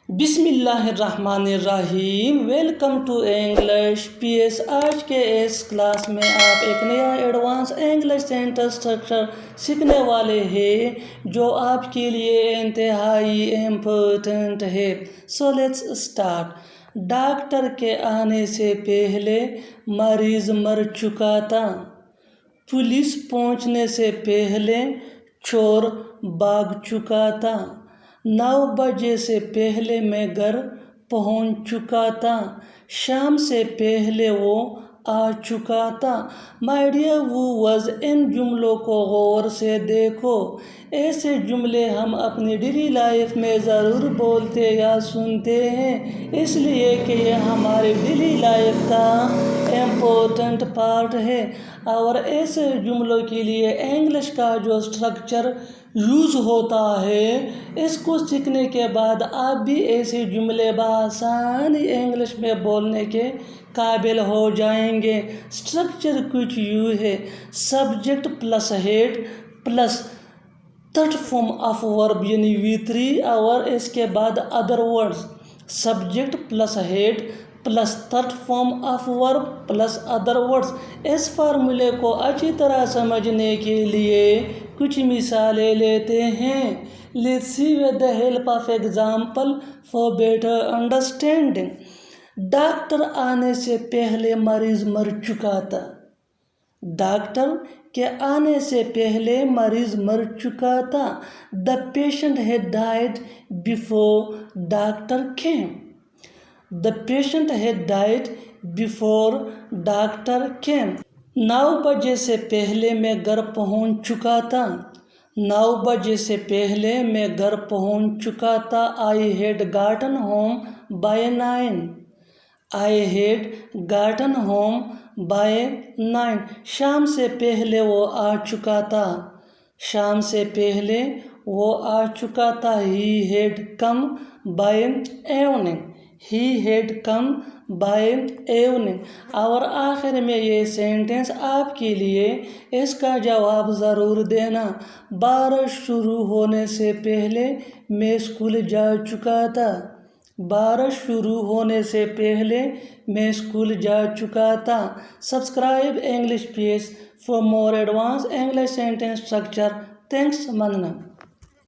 बिस्मिल्लाहिर्रहमानिर्रहीम। Welcome to English PS. आज के इस क्लास में आप एक नया एडवांस इंग्लिश सेंटेंस स्ट्रक्चर सीखने वाले हैं जो आपके लिए इंतहाई इम्पोर्टेंट है। So let's start. डॉक्टर के आने से पहले मरीज मर चुका था। पुलिस पहुंचने से पहले चोर भाग चुका था। 9 बजे से पहले मैं घर पहुंच चुका था। शाम से पहले वो आ चुका था। माय डियर व्यूअर्स, इन जुमलों को गौर से देखो। ऐसे जुमले हम अपनी डेली लाइफ में ज़रूर बोलते या सुनते हैं, इसलिए कि ये हमारे डेली लाइफ का इम्पोर्टेंट पार्ट है। और ऐसे जुमलों के लिए इंग्लिश का जो स्ट्रक्चर यूज़ होता है, इसको सीखने के बाद आप भी ऐसे जुमले बआसानी इंग्लिश में बोलने के काबिल हो जाएंगे। स्ट्रक्चर कुछ यूँ है: subject plus head plus third form of verb यानी V3 और इसके बाद other words. Subject plus head plus third form of verb plus other words. इस फार्मूले को अच्छी तरह समझने के लिए कुछ मिसालें लेते हैं। Let's see with the help of example for better understanding. Doctor आने से पहले मरीज मर चुका था। डॉक्टर के आने से पहले मरीज मर चुका था। The patient had died before doctor came. The patient had died before doctor came. 9 बजे से पहले मैं घर पहुंच चुका था। 9 बजे से पहले मैं घर पहुंच चुका था। I had gotten home by 9. I had gotten home by 9. शाम से पहले वो आ चुका था। शाम से पहले वो आ चुका था। He had come by evening. He had come by evening. और आखिर में ये सेंटेंस आपके लिए, इसका जवाब ज़रूर देना। बारिश शुरू होने से पहले मैं स्कूल जा चुका था। बारिश शुरू होने से पहले मैं स्कूल जा चुका था। Subscribe English PS for more advance English sentence structure. Thanks मनना।